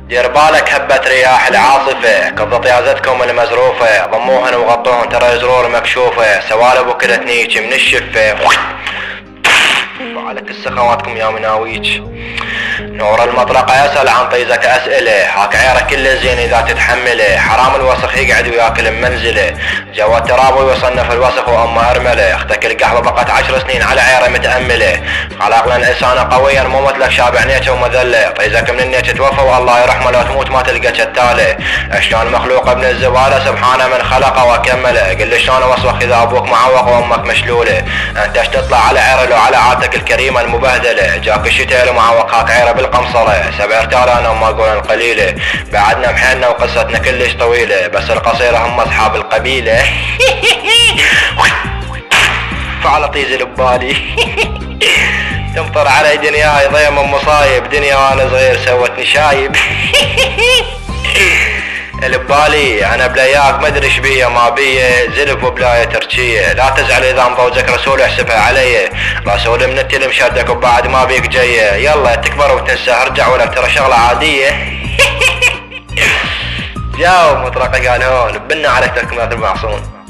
دير بالك هبت رياح العاصفة، قبضت يازتكم المزروفة، ضموهن وغطوهن ترى زرور مكشوفة، سوالب وكلت نيجي من الشفة. وعليك السخواتكم يا مناويج. نور المطرقة يسأل عن طيزك أسئلة، هاك عيرك كل زين إذا تتحمله، حرام الوسخ يقعد وياكل بمنزله، جوا التراب ويصنف الوسخ وأمه أرمله، اختك القحبة بقت 10 سنين على عيرة متأملة، خلقنا الإنسان قويا مو مثلك شابع نيته ومذلة، طيزك من النيت توفى والله يرحمه لو تموت ما تلقى شتاله، شلون مخلوق ابن الزبالة سبحانه من خلقه وكمله، قل لي شلون وسوخ إذا أبوك معوق وأمك مشلولة، أنت اش تطلع على عيرة لو على عادتك الكريمة المبهدلة، جاك الشتاء معوق هاك عيرة بالقمصرة، 7 رجال انا وما اقول القليلة، بعدنا محيلنا وقصتنا كلش طويلة، بس القصيرة هم اصحاب القبيلة. فعلى طيز ببالي. تمطر علي دنياي ضيم مصايب، دنيا وانا صغير سوتني شايب. البالي انا بلاياك مدري ايش بيه ما بيه، زلف وبلايه تركيه، لا تزعل اذا مضوجك رسول احسبها علي، رسول من التلم شدك وبعد ما بيك جيه، يلا تكبر وتنسى ارجع ولك ترى شغله عاديه. جاو مطرقه قال هون بنا عليك ترك مثل المعصون.